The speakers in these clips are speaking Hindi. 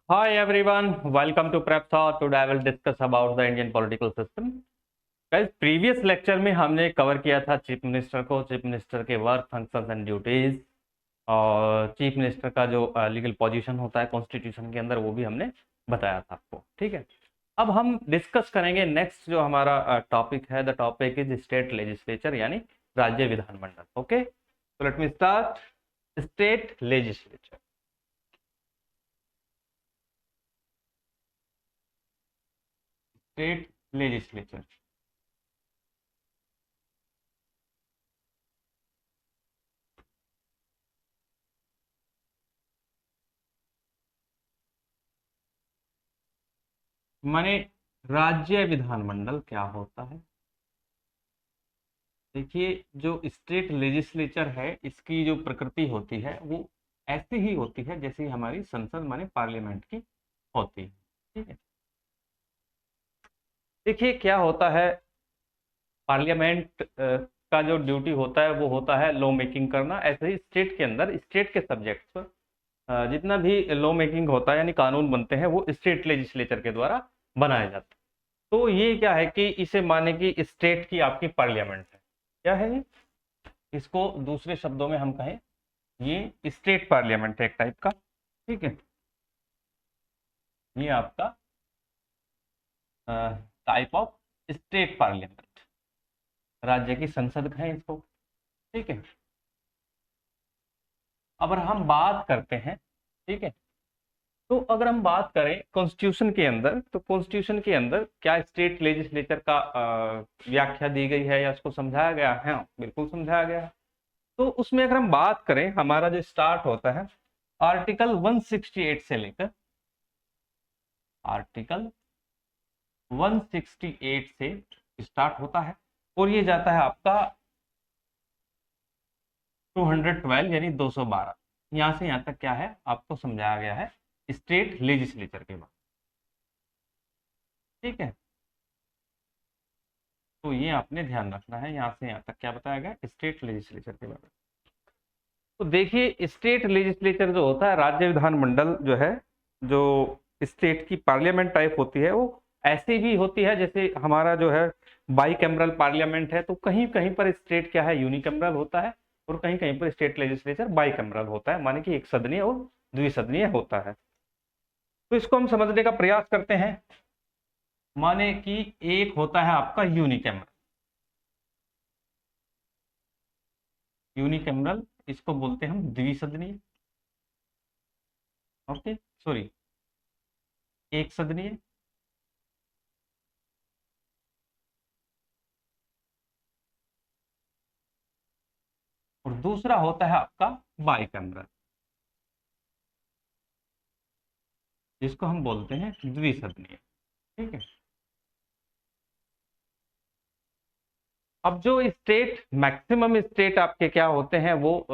Hi everyone, welcome to Prep Thought. Today I will discuss about the Indian political system. Guys, previous lecture में हमने कवर किया था चीफ मिनिस्टर को, चीफ मिनिस्टर के वर्क फंक्शंस एंड ड्यूटीज, और चीफ मिनिस्टर का जो लीगल पोजीशन होता है कॉन्स्टिट्यूशन के अंदर, वो भी हमने बताया था आपको। ठीक है, अब हम डिस्कस करेंगे नेक्स्ट जो हमारा टॉपिक है। The topic is state legislature, यानी राज्य विधानमंडल। ओके, तो let me start. State legislature, state legislature माने राज्य विधानमंडल क्या होता है। देखिए, जो स्टेट लेजिस्लेचर है, इसकी जो प्रकृति होती है वो ऐसी ही होती है जैसी हमारी संसद माने पार्लियामेंट की होती है। ठीक है, देखिए क्या होता है, पार्लियामेंट का जो ड्यूटी होता है वो होता है लॉ मेकिंग करना। ऐसे ही स्टेट के अंदर स्टेट के सब्जेक्ट्स पर जितना भी लॉ मेकिंग होता है यानी कानून बनते हैं वो स्टेट लेजिस्लेचर के द्वारा बनाए जाते हैं। तो ये क्या है कि इसे माने कि स्टेट की आपकी पार्लियामेंट है। क्या है ये? इसको दूसरे शब्दों में हम कहें, ये स्टेट पार्लियामेंट है एक टाइप का। ठीक है, ये आपका टाइप ऑफ स्टेट पार्लियामेंट, राज्य की संसद कहें इसको। ठीक है, अब हम बात करते हैं, ठीक है, तो अगर हम बात करें कॉन्स्टिट्यूशन के अंदर, तो कॉन्स्टिट्यूशन के अंदर क्या स्टेट लेजिस्लेचर का व्याख्या दी गई है या उसको समझाया गया है? हाँ, बिल्कुल समझाया गया है। तो उसमें अगर हम बात करें, हमारा जो स्टार्ट होता है आर्टिकल 168 से लेकर, आर्टिकल 168 से स्टार्ट होता है और ये जाता है आपका 212 यानी 212। यहां से यहां तक क्या है आपको समझाया गया है स्टेट लेजिस्लेचर के बारे में। ठीक है, तो ये आपने ध्यान रखना है, यहां से यहां तक क्या बताया गया स्टेट लेजिस्लेचर के बारे में। तो देखिए, स्टेट लेजिस्लेचर जो होता है, राज्य विधानमंडल जो है, जो स्टेट की पार्लियामेंट टाइप होती है, वो ऐसी भी होती है जैसे हमारा जो है बाई कैमरल पार्लियामेंट है। तो कहीं कहीं पर स्टेट क्या है, यूनिकैमरल होता है, और कहीं कहीं पर स्टेट लेजिस्लेचर बाई कैमरल होता है, माने कि एक सदनीय और द्विसदनीय होता है। तो इसको हम समझने का प्रयास करते हैं। माने कि एक होता है आपका यूनिकैमरल, यूनिकैमरल इसको बोलते हैं हम द्विसदनीय। ओके, सॉरी, एक सदनीय। और दूसरा होता है आपका बाइकैमरल, जिसको हम बोलते हैं द्विसदनीय। ठीक है, अब जो स्टेट, मैक्सिमम स्टेट आपके क्या होते हैं, वो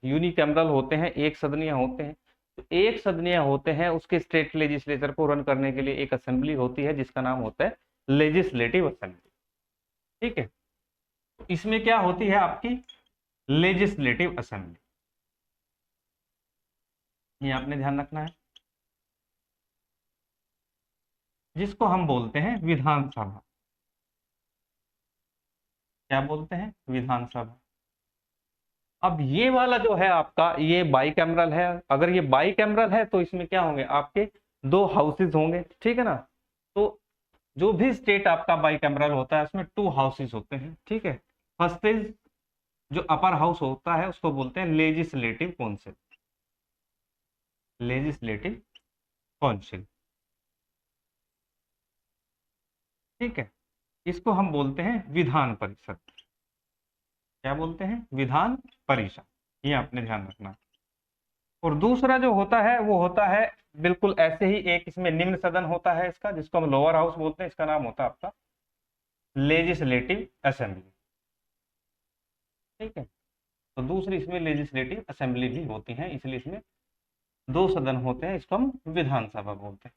यूनिकैमरल होते हैं, एक सदनीय होते हैं। तो एक सदनीय होते हैं, उसके स्टेट लेजिस्लेचर को रन करने के लिए एक असेंबली होती है जिसका नाम होता है लेजिस्लेटिव असेंबली। ठीक है, तो इसमें क्या होती है आपकी लेजिस्लेटिव असेंबली, ये आपने ध्यान रखना है, जिसको हम बोलते हैं विधानसभा। क्या बोलते हैं? विधानसभा। अब ये वाला जो है आपका, ये बाई कैमरल है। अगर ये बाई कैमरल है तो इसमें क्या होंगे आपके दो हाउसेज होंगे। ठीक है ना, तो जो भी स्टेट आपका बाई कैमरल होता है उसमें टू हाउसेज होते हैं। ठीक है, फर्स्ट इज जो अपर हाउस होता है उसको बोलते हैं लेजिस्लेटिव काउंसिल, लेजिस्लेटिव काउंसिल। ठीक है, इसको हम बोलते हैं विधान परिषद। क्या बोलते हैं? विधान परिषद, ये आपने ध्यान रखना। और दूसरा जो होता है वो होता है बिल्कुल ऐसे ही, एक इसमें निम्न सदन होता है इसका, जिसको हम लोअर हाउस बोलते हैं, इसका नाम होता है आपका लेजिस्लेटिव असेंबली। ठीक है, तो दूसरी इसमें लेजिस्लेटिव असेंबली भी होती है, इसलिए इसमें दो सदन होते हैं, इसको हम विधानसभा बोलते हैं।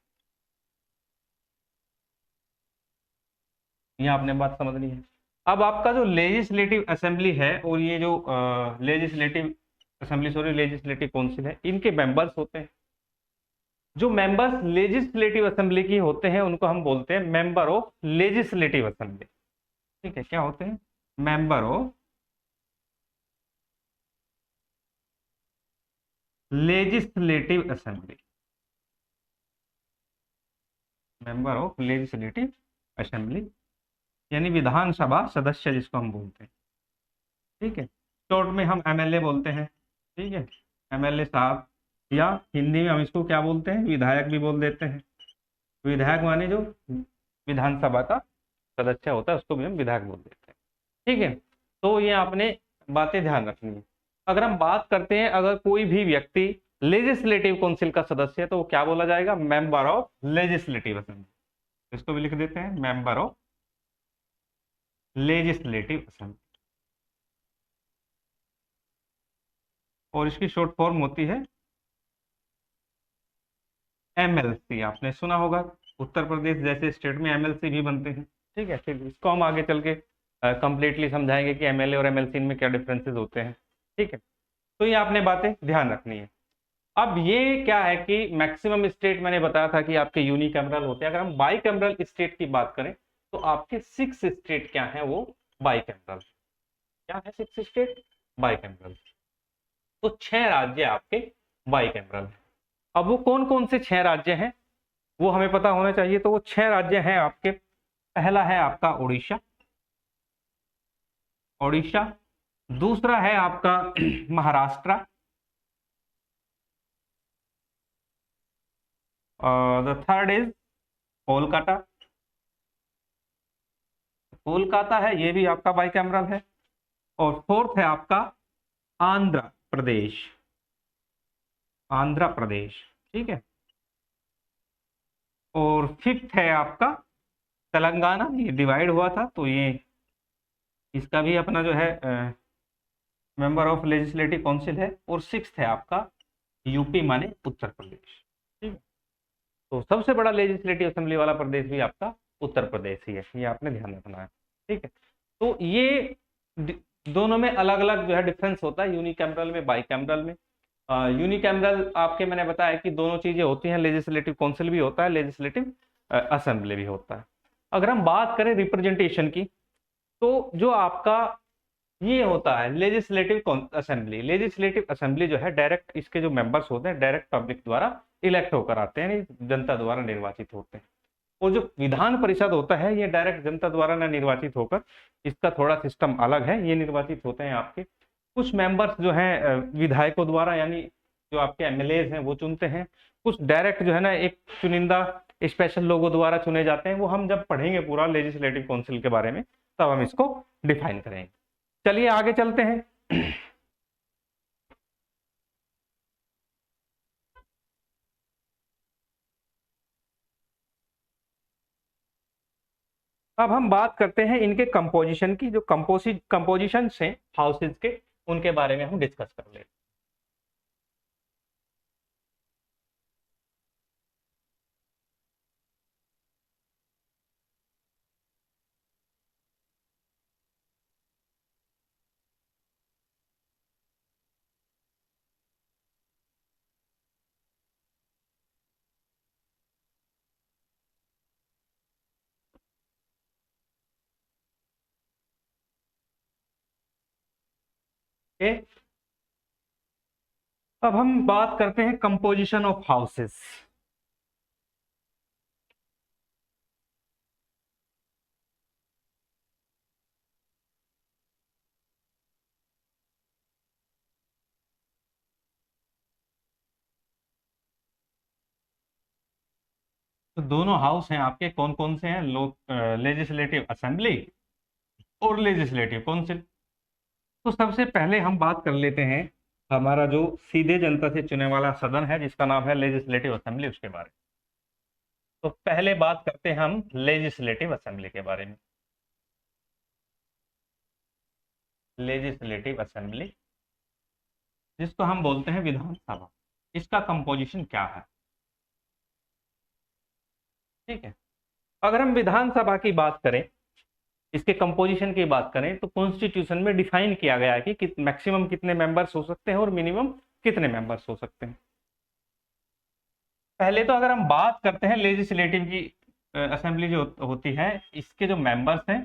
ये आपने बात समझनी है। अब आपका जो लेजिस्लेटिव असेंबली है और ये जो legislative assembly, sorry, legislative council है, इनके मेंबर्स होते हैं। जो मेंबर्स लेजिस्लेटिव असेंबली की होते हैं उनको हम बोलते हैं मेंबर ऑफ लेजिस्लेटिव असेंबली। ठीक है, क्या होते हैं? Member of legislative assembly, member of legislative assembly यानी विधानसभा सदस्य जिसको हम बोलते हैं। ठीक है, शॉर्ट में हम एमएलए बोलते हैं। ठीक है, एमएलए साहब, या हिंदी में हम इसको क्या बोलते हैं? विधायक भी बोल देते हैं। विधायक माने जो विधानसभा का सदस्य होता है उसको भी हम विधायक बोल देते हैं। ठीक है, तो ये आपने बातें ध्यान रखनी है। अगर हम बात करते हैं, अगर कोई भी व्यक्ति लेजिस्लेटिव काउंसिल का सदस्य है तो वो क्या बोला जाएगा? Member of legislative assembly. इसको भी लिख देते हैं, मेंबर ऑफ लेजिस्लेटिव असेंबली। और इसकी शॉर्ट फॉर्म होती है एमएलसी। आपने सुना होगा, उत्तर प्रदेश जैसे स्टेट में एमएलसी भी बनते हैं। ठीक है, फिर इसको हम आगे चल के कंप्लीटली समझाएंगे कि एमएलए और एमएलसी में क्या डिफरेंसेस होते हैं। ठीक है, तो ये आपने बातें ध्यान रखनी है। अब ये क्या है कि मैक्सिमम स्टेट मैंने बताया था कि आपके यूनिकैमरल होते हैं। अगर हम बाईकैमरल स्टेट की बात करें तो आपके 6 स्टेट क्या है? वो बाईकैमरल। क्या है 6 स्टेट? बाईकैमरल। तो 6 राज्य आपके बाईकैमरल है। अब वो कौन कौन से 6 राज्य हैं वो हमें पता होना चाहिए। तो वो 6 राज्य हैं आपके। पहला है आपका उड़ीसा, उड़ीसा। दूसरा है आपका Maharashtra. The third is Kolkata. Kolkata है, ये भी आपका बाईकैमरल है। और फोर्थ है आपका आंध्र प्रदेश, आंध्र प्रदेश। ठीक है, और फिफ्थ है आपका तेलंगाना। ये डिवाइड हुआ था तो ये इसका भी अपना जो है मेंबर ऑफ लेजिस्लेटिव काउंसिल है। और सिक्स्थ है आपका यूपी माने उत्तर प्रदेश। ठीक है, तो सबसे बड़ा लेजिस्लेटिव असेंबली वाला प्रदेश भी आपका उत्तर प्रदेश ही है, ये आपने ध्यान रखना है। ठीक है, तो ये दोनों में अलग अलग जो है डिफरेंस होता है, यूनिकैमरल में, बाईकैमरल में। यूनिकैमरल आपके मैंने बताया कि दोनों चीजें होती हैं, लेजिस्लेटिव काउंसिल भी होता है, लेजिस्लेटिव असेंबली भी होता है। अगर हम बात करें रिप्रेजेंटेशन की, तो जो आपका ये होता है लेजिस्लेटिव असेंबली, लेजिस्लेटिव असेंबली जो है डायरेक्ट, इसके जो मेंबर्स होते हैं डायरेक्ट पब्लिक द्वारा इलेक्ट होकर आते हैं, जनता द्वारा निर्वाचित होते हैं। और जो विधान परिषद होता है ये डायरेक्ट जनता द्वारा न निर्वाचित होकर, इसका थोड़ा सिस्टम अलग है, ये निर्वाचित होते हैं आपके कुछ मेंबर्स जो हैं विधायकों द्वारा, यानी जो आपके एमएलए हैं वो चुनते हैं। कुछ डायरेक्ट जो है ना एक चुनिंदा स्पेशल लोगों द्वारा चुने जाते हैं। वो हम जब पढ़ेंगे पूरा लेजिस्लेटिव काउंसिल के बारे में तब हम इसको डिफाइन करेंगे। चलिए आगे चलते हैं। अब हम बात करते हैं इनके कंपोजिशन की। जो कंपोजिशन है हाउसेज के, उनके बारे में हम डिस्कस कर लेते हैं। अब हम बात करते हैं कंपोजिशन ऑफ हाउसेस। तो दोनों हाउस हैं आपके, कौन कौन से हैं? लोग लेजिस्लेटिव असेंबली और लेजिस्लेटिव काउंसिल। तो सबसे पहले हम बात कर लेते हैं हमारा जो सीधे जनता से चुने वाला सदन है जिसका नाम है लेजिस्लेटिव असेंबली, उसके बारे में। तो पहले बात करते हैं हम लेजिस्लेटिव असेंबली के बारे में। लेजिस्लेटिव असेंबली जिसको हम बोलते हैं विधानसभा, इसका कंपोजिशन क्या है? ठीक है, अगर हम विधानसभा की बात करें, इसके कंपोजिशन की बात करें, तो कॉन्स्टिट्यूशन में डिफाइन किया गया है कि मैक्सिमम कितने मेंबर्स हो सकते हैं और मिनिमम कितने मेंबर्स हो सकते हैं। पहले तो अगर हम बात करते हैं लेजिस्लेटिव की, असेंबली जो होती है, इसके जो मेंबर्स हैं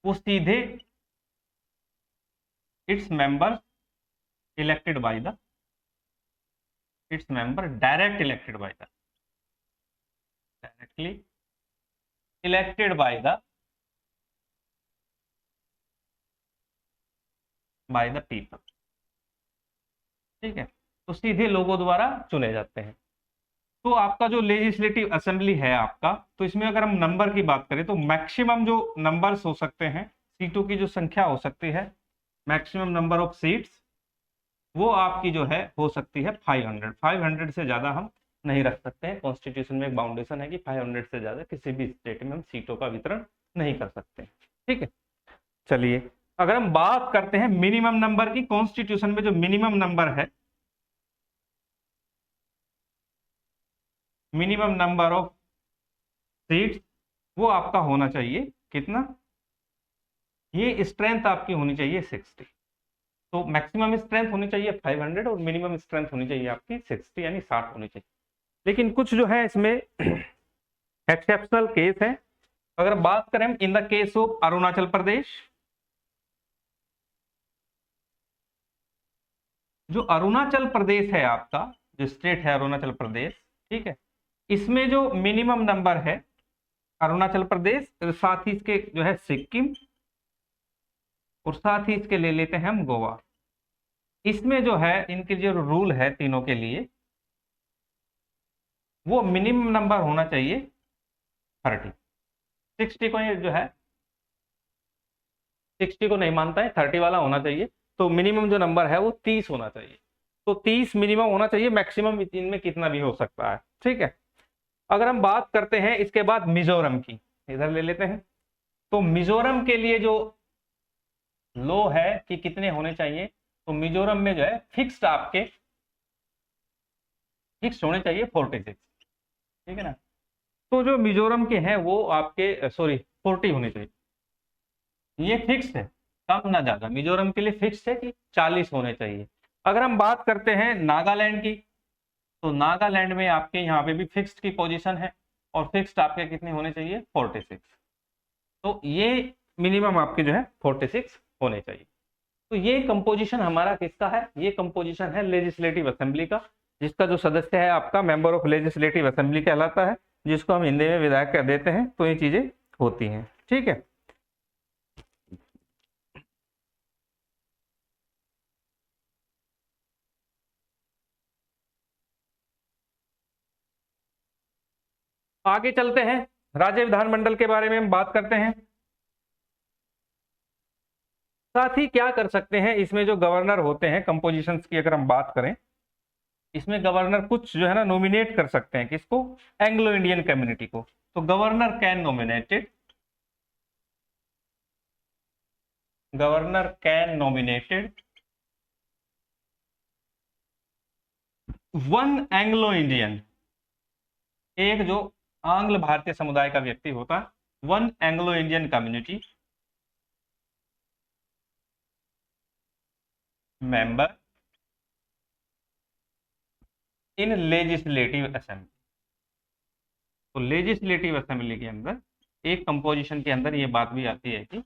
वो सीधे its members elected by the its member direct elected by the directly elected by the people. ठीक है, तो सीधे लोगों द्वारा चुने जाते हैं। तो आपका जो लेजिस्लेटिव असेंबली है आपका, तो इसमें अगर हम नंबर की बात करें तो मैक्सिमम जो नंबर्स हो सकते हैं, सीटों की जो संख्या हो सकती है, मैक्सिमम नंबर ऑफ सीट्स, वो आपकी जो है हो सकती है 500। 500 से ज्यादा हम नहीं रख सकते हैं। कॉन्स्टिट्यूशन में एक बाउंडेशन है कि 500 से ज्यादा किसी भी स्टेट में हम सीटों का वितरण नहीं कर सकते। ठीक है, चलिए अगर हम बात करते हैं मिनिमम नंबर की, कॉन्स्टिट्यूशन में जो मिनिमम नंबर है, मिनिमम नंबर ऑफ सीट्स, वो आपका होना चाहिए कितना, ये स्ट्रेंथ आपकी होनी चाहिए 60। तो मैक्सिमम स्ट्रेंथ होनी चाहिए 500 और मिनिमम स्ट्रेंथ होनी चाहिए आपकी 60 यानी 60 होनी चाहिए। लेकिन कुछ जो है इसमें एक्सेप्शनल केस है। अगर बात करें in the case of Arunachal Pradesh, जो अरुणाचल प्रदेश है आपका, जो स्टेट है अरुणाचल प्रदेश, ठीक है, इसमें जो मिनिमम नंबर है अरुणाचल प्रदेश, साथ ही इसके जो है सिक्किम, और साथ ही इसके ले लेते हैं हम गोवा। इसमें जो है इनके जो रूल है तीनों के लिए, वो मिनिमम नंबर होना चाहिए 30। 60 को ये जो है 60 को नहीं मानता है, 30 वाला होना चाहिए। तो मिनिमम जो नंबर है वो 30 होना चाहिए। तो 30 मिनिमम होना चाहिए, मैक्सिमम इनमें कितना भी हो सकता है। ठीक है, अगर हम बात करते हैं इसके बाद मिजोरम की, इधर ले लेते हैं। तो मिजोरम के लिए जो लो है कि कितने होने चाहिए, तो मिजोरम में जो है फिक्स्ड आपके फिक्स होने चाहिए 46। ठीक है ना, तो जो मिजोरम के हैं वो आपके सॉरी 40 होने चाहिए, ये फिक्स है, कम ना ज्यादा। मिजोरम के लिए फिक्स है कि 40 होने चाहिए। अगर हम बात करते हैं नागालैंड की, तो नागालैंड में आपके यहाँ पे भी फिक्स्ड की पोजीशन है, और फिक्स्ड आपके कितने होने चाहिए 46। तो ये मिनिमम आपके जो है 46 होने चाहिए। तो ये कंपोजिशन हमारा किसका है, ये कंपोजिशन है लेजिस्लेटिव असेंबली का, जिसका जो सदस्य है आपका मेंबर ऑफ लेजिस्लेटिव असेंबली कहलाता है, जिसको हम हिंदी में विधायक कह देते हैं। तो ये चीजें होती हैं। ठीक है, आगे चलते हैं, राज्य विधानमंडल के बारे में हम बात करते हैं। साथ ही क्या कर सकते हैं, इसमें जो गवर्नर होते हैं कंपोजिशंस की अगर हम बात करें, इसमें गवर्नर कुछ जो है ना नॉमिनेट कर सकते हैं, किसको, एंग्लो इंडियन कम्युनिटी को। तो governor can nominated, governor can nominated one Anglo Indian, एक जो आंग्ल भारतीय समुदाय का व्यक्ति होता है, one Anglo Indian community member in legislative assembly. तो लेजिस्लेटिव असेंबली के अंदर एक कंपोजिशन के अंदर ये बात भी आती है कि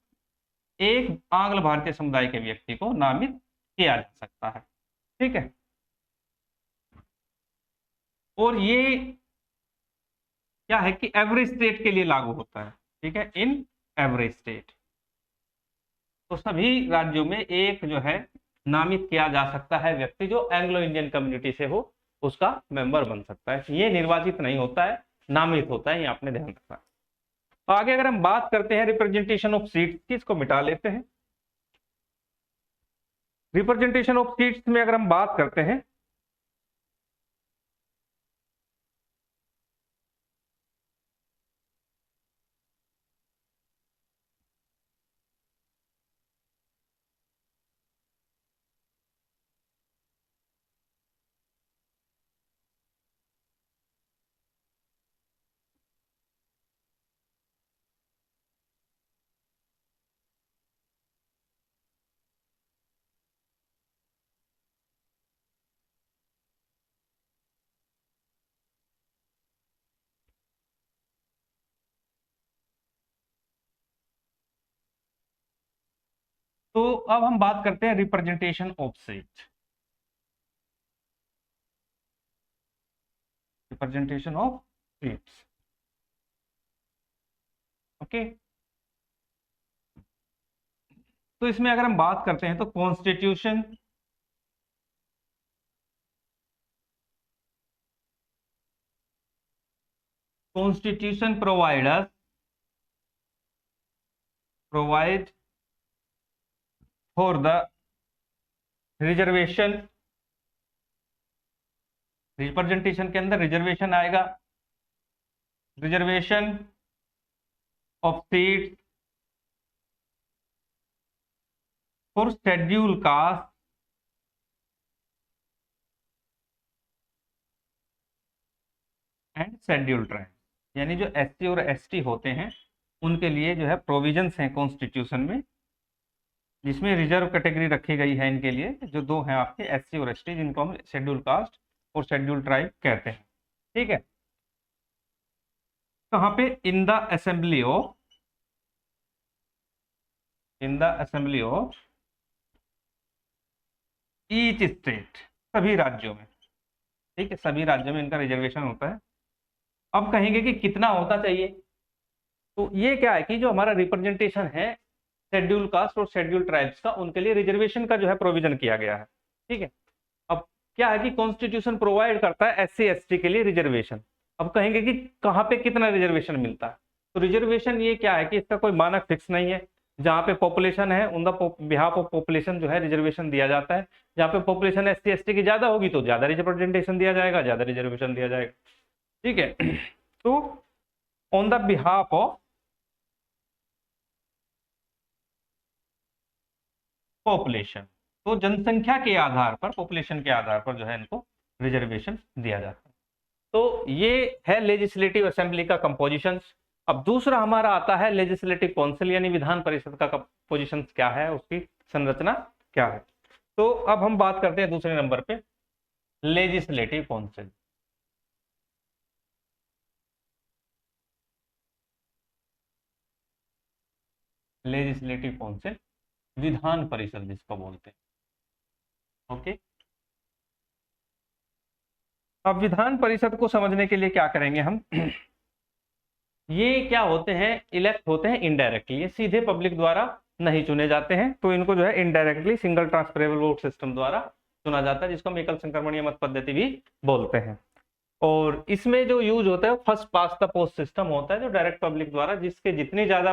एक आंग्ल भारतीय समुदाय के व्यक्ति को नामित किया जा सकता है। ठीक है, और ये क्या है कि एवरी स्टेट के लिए लागू होता है। ठीक है, इन एवरी स्टेट, तो सभी राज्यों में एक जो है नामित किया जा सकता है व्यक्ति जो एंग्लो इंडियन कम्युनिटी से हो, उसका मेंबर बन सकता है। ये निर्वाचित नहीं होता है, नामित होता है, ये आपने ध्यान रखना। तो आगे अगर हम बात करते हैं रिप्रेजेंटेशन ऑफ सीट्स की, इसको मिटा लेते हैं। रिप्रेजेंटेशन ऑफ सीट्स में अगर हम बात करते हैं, तो अब हम बात करते हैं representation of seat, representation of seats. Okay, तो इसमें अगर हम बात करते हैं तो constitution constitution provide for the reservation, representation के अंदर रिजर्वेशन आएगा, reservation of seat for schedule caste and schedule tribe, यानी जो एससी और एसटी होते हैं उनके लिए जो है प्रोविजंस हैं कॉन्स्टिट्यूशन में, जिसमें रिजर्व कैटेगरी रखी गई है इनके लिए, जो दो हैं आपके एससी और एसटी, जिनको हम शेड्यूल कास्ट और शेड्यूल ट्राइब कहते हैं। ठीक है, कहाँ पे? In the assembly of, in the assembly of each state, सभी राज्यों में। ठीक है, सभी राज्यों में इनका रिजर्वेशन होता है। अब कहेंगे कि कितना होता चाहिए, तो ये क्या है कि जो हमारा रिप्रेजेंटेशन है शेड्यूल कास्ट और शेड्यूल ट्राइब्स का, उनके लिए रिजर्वेशन का जो है प्रोविजन किया गया है। ठीक है, अब क्या है कि कॉन्स्टिट्यूशन प्रोवाइड करता है एससी एसटी के लिए रिजर्वेशन। अब कहेंगे कि कहाँ पे कितना रिजर्वेशन मिलता है, तो रिजर्वेशन ये क्या है कि इसका कोई मानक फिक्स नहीं है। जहाँ पे पॉपुलेशन है उन द बिहाफ ऑफ पॉपुलेशन जो है रिजर्वेशन दिया जाता है। जहाँ पे पॉपुलेशन एससी एसटी की ज्यादा होगी तो ज्यादा रिप्रेजेंटेशन दिया जाएगा, ज्यादा रिजर्वेशन दिया जाएगा। ठीक है, तो on the behalf of population, तो जनसंख्या के आधार पर, पॉपुलेशन के आधार पर जो है इनको रिजर्वेशन दिया जाता है। तो ये है लेजिस्लेटिव असेंबली का कंपोजिशन। अब दूसरा हमारा आता है लेजिस्लेटिव काउंसिल, यानी विधान परिषद का कंपोजिशन क्या है, उसकी संरचना क्या है। तो अब हम बात करते हैं दूसरे नंबर पे legislative council. Legislative council, Vidhan Parishad जिसको बोलते हैं। ओके, अब विधान परिषद को समझने के लिए क्या करेंगे हम ये क्या होते हैं? इलेक्ट होते हैं इनडायरेक्टली, ये सीधे पब्लिक द्वारा नहीं चुने जाते हैं, तो इनको जो है indirectly single transferable vote system द्वारा चुना जाता है, जिसको हम एकल संक्रमणीय मत पद्धति भी बोलते हैं। और इसमें जो यूज होता है first pass the post system होता है, जो डायरेक्ट पब्लिक द्वारा जिसके जितनी ज्यादा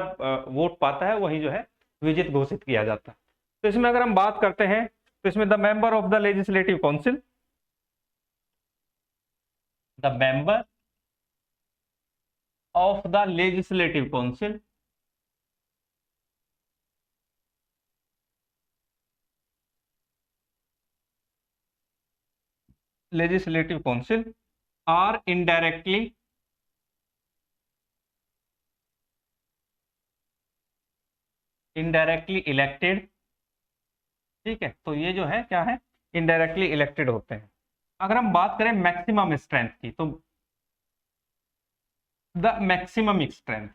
वोट पाता है वही जो है विजित घोषित किया जाता है। तो इसमें अगर हम बात करते हैं तो इसमें the member of the legislative council, the member of the legislative council legislative council are indirectly elected. ठीक है, तो ये जो है क्या है, इनडायरेक्टली इलेक्टेड होते हैं। अगर हम बात करें मैक्सिमम स्ट्रेंथ की, तो द मैक्सिमम स्ट्रेंथ,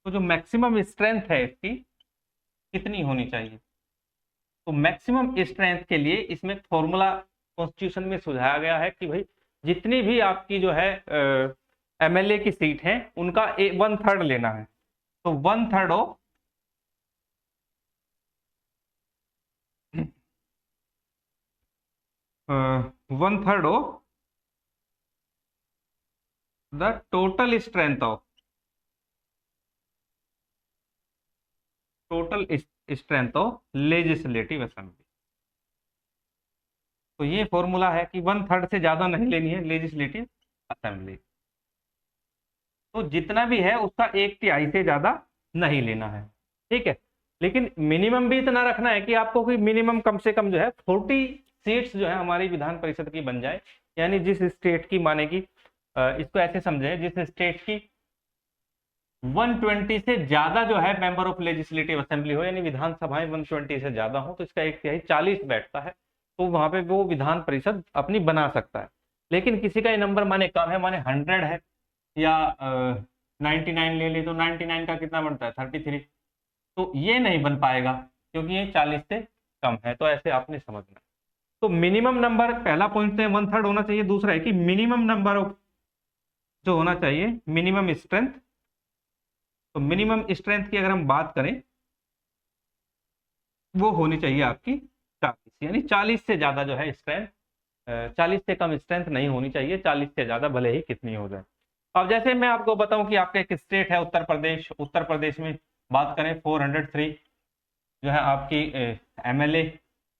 तो जो मैक्सिमम स्ट्रेंथ है इसकी कितनी होनी चाहिए, तो मैक्सिमम स्ट्रेंथ के लिए इसमें फॉर्मूला कॉन्स्टिट्यूशन में सुझाया गया है कि भाई जितनी भी आपकी जो है एमएलए की सीट है उनका 1/3 लेना है। तो 1/3 of 1/3 of the total strength of legislative assembly. तो ये फॉर्मूला है कि 1/3 से ज्यादा नहीं लेनी है लेजिस्लेटिव असेंबली, तो जितना भी है उसका 1/3 से ज्यादा नहीं लेना है। ठीक है, लेकिन मिनिमम भी इतना रखना है कि आपको कोई मिनिमम कम से कम जो है 40 सीट्स जो है हमारी विधान परिषद की बन जाए, यानी जिस स्टेट की, माने की इसको ऐसे समझे, जिस स्टेट की 120 से ज्यादा जो है मेंबर ऑफ लेजिस्लेटिव असेंबली हो, यानी विधानसभाएं 120 से ज्यादा हो, तो इसका 1/3 40 बैठता है, तो वहां पे वो विधान परिषद अपनी बना सकता है। लेकिन किसी का ये नंबर माने कम है, माने 100 है या 99 ले ली, तो 99 का कितना बनता है 33, तो ये नहीं बन पाएगा क्योंकि ये 40 से कम है, तो ऐसे आपने समझना। तो मिनिमम नंबर, पहला पॉइंट है 1/3 होना चाहिए, दूसरा है कि मिनिमम नंबर ऑफ जो होना चाहिए मिनिमम स्ट्रेंथ। तो मिनिमम स्ट्रेंथ की अगर हम बात करें वो होनी चाहिए आपकी 40, यानी 40 से ज्यादा जो है स्ट्रेंथ, 40 से कम स्ट्रेंथ नहीं होनी चाहिए, 40 से ज्यादा भले ही कितनी हो जाए। अब जैसे मैं आपको बताऊं कि आपका एक स्टेट है उत्तर प्रदेश, उत्तर प्रदेश में बात करें 403 जो है आपकी एमएलए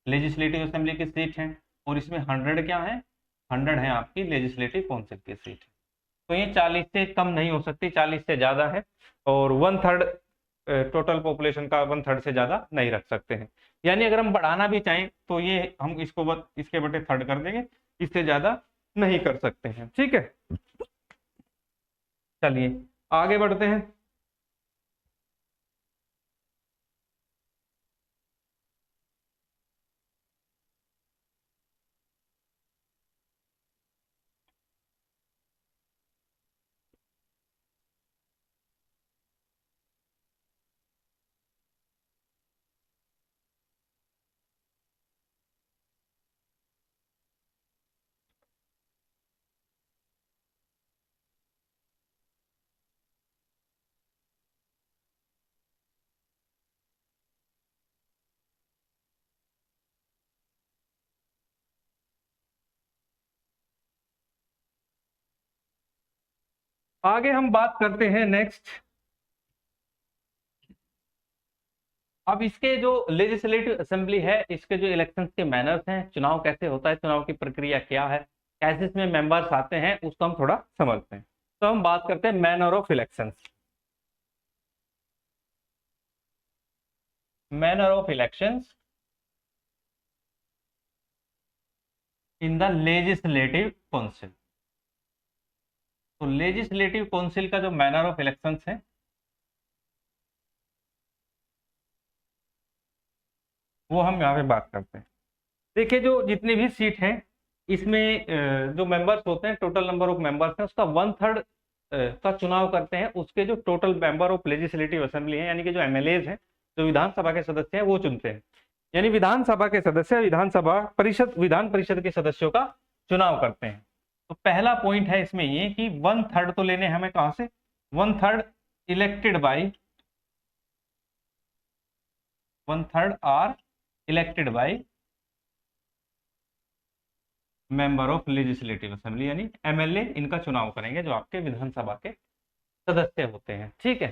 लेजिस्लेटिव असेंबली की सीट है, और इसमें 100 क्या है, 100 है आपकी लेजिस्लेटिव काउंसिल की सीट है। तो ये 40 से कम नहीं हो सकती, 40 से ज्यादा है, और 1/3 टोटल पॉपुलेशन का 1/3 से ज्यादा नहीं रख सकते हैं। यानी अगर हम बढ़ाना भी चाहें तो ये हम इसको इसके बटे थर्ड कर देंगे, इससे ज्यादा नहीं कर सकते हैं। ठीक है, चलिए आगे बढ़ते हैं। आगे हम बात करते हैं नेक्स्ट। अब इसके जो लेजिस्लेटिव असेंबली है, इसके जो इलेक्शंस के मैनर्स हैं, चुनाव कैसे होता है, चुनाव की प्रक्रिया क्या है, कैसे इसमें मेंबर्स आते हैं, उसको हम थोड़ा समझते हैं। तो हम बात करते हैं manner of elections. Manner of elections in the legislative council. तो लेजिस्लेटिव काउंसिल का जो मैनर ऑफ इलेक्शंस है वो हम यहाँ पे बात करते हैं। देखिए जो जितनी भी सीट है इसमें जो मेंबर्स होते हैं, टोटल नंबर ऑफ मेंबर्स हैं उसका 1/3 का चुनाव करते हैं, उसके जो total member of legislative assembly है, यानी कि जो एमएलएज हैं, जो विधानसभा के सदस्य हैं, वो चुनते हैं। यानी विधानसभा के सदस्य विधानसभा परिषद, विधान परिषद के सदस्यों का चुनाव करते हैं। तो पहला पॉइंट है इसमें ये कि 1/3 तो लेने हमें कहां से, 1/3 elected by, 1/3 are elected by member of legislative assembly, यानी एमएलए इनका चुनाव करेंगे जो आपके विधानसभा के सदस्य होते हैं। ठीक है,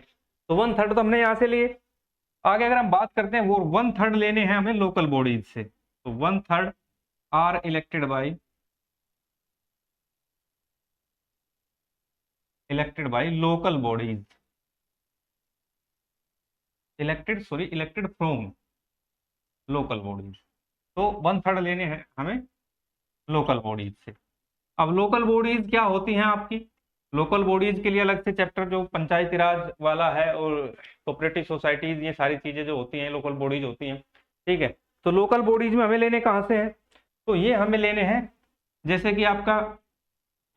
तो 1/3 तो हमने यहां से लिए। आगे अगर हम बात करते हैं, वो 1/3 लेने हैं हमें लोकल बॉडीज से। तो 1/3 are elected by local bodies, elected from local bodies. तो 1/3 लेने हैं हमें लोकल बॉडीज से। अब लोकल बॉडीज क्या होती हैं आपकी, लोकल बॉडीज के लिए अलग से चैप्टर जो पंचायती राज वाला है, और कोऑपरेटिव सोसाइटीज, ये सारी चीजें जो होती हैं लोकल बॉडीज होती हैं। ठीक है, तो लोकल बॉडीज में हमें लेने कहाँ से हैं, तो ये हमें लेने हैं जैसे कि आपका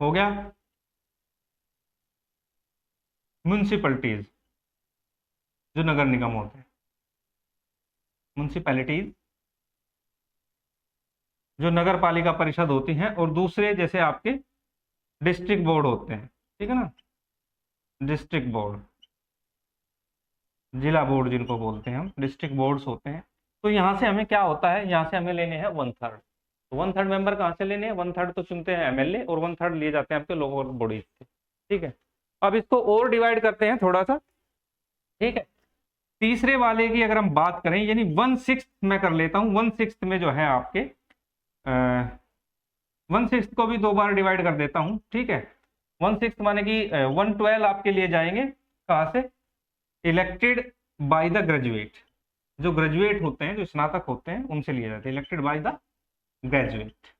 हो गया म्यूनसिपलिटीज, जो नगर निगम होते हैं, म्यूनसिपैलिटीज जो नगर पालिका परिषद होती हैं, और दूसरे जैसे आपके डिस्ट्रिक्ट बोर्ड होते हैं। ठीक है ना, डिस्ट्रिक्ट बोर्ड, जिला बोर्ड जिनको बोलते हैं हम, डिस्ट्रिक्ट बोर्ड्स होते हैं। तो यहाँ से हमें क्या होता है, यहाँ से हमें लेने हैं 1/3। तो 1/3 मेंबर कहाँ से लेने हैं, 1/3 तो चुनते हैं एमएलए, और 1/3 लिए जाते हैं आपके लोकल बॉडीज से। ठीक है, अब इसको और डिवाइड करते हैं थोड़ा सा। ठीक है, तीसरे वाले की अगर हम बात करें, यानी 1/6 मैं कर लेता हूँ। 1/6 में जो है आपके 1/6 को भी 2 बार डिवाइड कर देता हूँ। ठीक है, 1/6 माने कि 112 आपके लिए जाएंगे कहाँ से, इलेक्टेड बाय द ग्रेजुएट, जो ग्रेजुएट होते हैं, जो स्नातक होते हैं, उनसे लिए जाते हैं, इलेक्टेड बाय द ग्रेजुएट।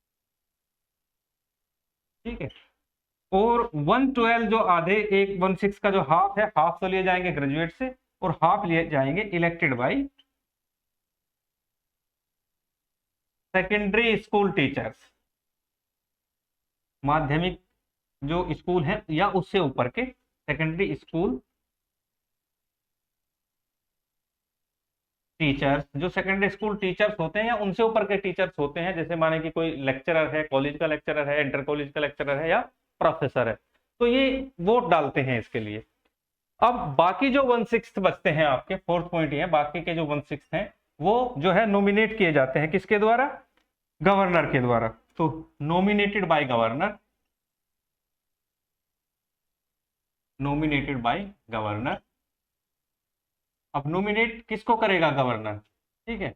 ठीक है, और 112 जो आधे, एक 1/6 का जो हाफ है, हाफ तो लिए जाएंगे ग्रेजुएट से, और हाफ लिए जाएंगे elected by secondary school teachers, माध्यमिक जो स्कूल है या उससे ऊपर के सेकेंडरी स्कूल टीचर्स, जो सेकेंडरी स्कूल टीचर्स होते हैं या उनसे ऊपर के टीचर्स होते हैं, जैसे माने कि कोई लेक्चरर है, कॉलेज का लेक्चरर है, इंटर कॉलेज का लेक्चरर है या प्रोफेसर है, तो ये वोट डालते हैं इसके लिए। अब बाकी जो 1/6 बचते हैं आपके, फोर्थ पॉइंट ये है, बाकी के जो 1/6 हैं वो जो है नॉमिनेट किए जाते हैं किसके द्वारा? गवर्नर के द्वारा। तो nominated by governor, nominated by governor. अब नॉमिनेट किसको करेगा? गवर्नर, ठीक है।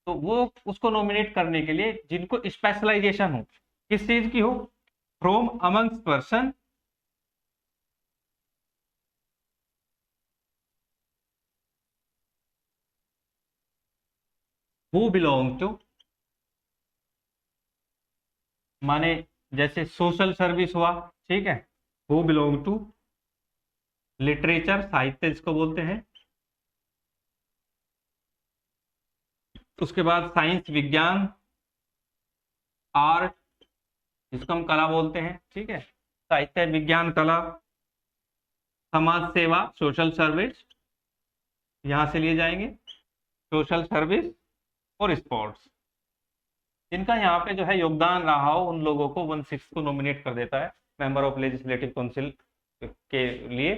तो वो उसको नॉमिनेट करने के लिए जिनको स्पेशलाइजेशन हो, किस चीज की हो? From amongst person who belong to, माने जैसे सोशल सर्विस हुआ, ठीक है, हु बिलोंग टू लिटरेचर, साहित्य इसको बोलते हैं। उसके बाद साइंस, विज्ञान, आर्ट, जिसको हम कला बोलते हैं, ठीक है, साहित्य, विज्ञान, कला, समाज सेवा, सोशल सर्विस, यहां से लिए जाएंगे, सोशल सर्विस और स्पोर्ट्स। जिनका यहाँ पे जो है योगदान रहा हो उन लोगों को 1/6 को नॉमिनेट कर देता है मेंबर ऑफ लेजिस्लेटिव काउंसिल के लिए,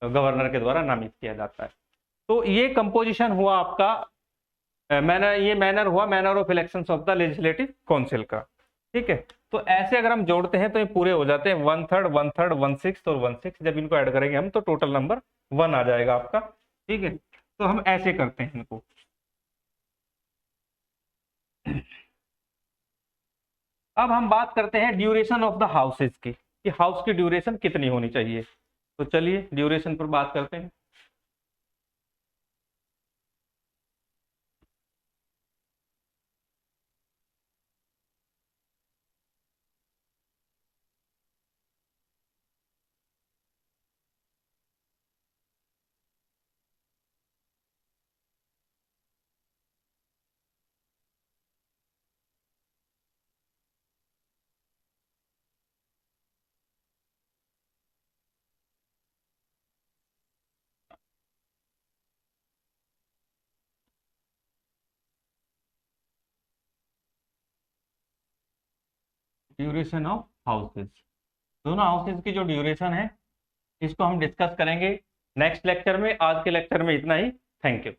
गवर्नर के द्वारा नामित किया जाता है। तो ये कंपोजिशन हुआ आपका मैनर, ये मैनर हुआ manner of elections of the legislative council का, ठीक है। तो ऐसे अगर हम जोड़ते हैं तो ये पूरे हो जाते हैं 1/3 1/3 1/6 और 1/6, जब इनको ऐड करेंगे हम तो टोटल नंबर 1 आ जाएगा आपका, ठीक है। तो हम ऐसे करते हैं इनको। अब हम बात करते हैं ड्यूरेशन ऑफ द हाउसेज की, कि हाउस की ड्यूरेशन कितनी होनी चाहिए। तो चलिए ड्यूरेशन पर बात करते हैं। ड्यूरेशन ऑफ हाउसेज, दोनों हाउसेज की जो ड्यूरेशन है इसको हम डिस्कस करेंगे नेक्स्ट लेक्चर में। आज के लेक्चर में इतना ही। Thank you.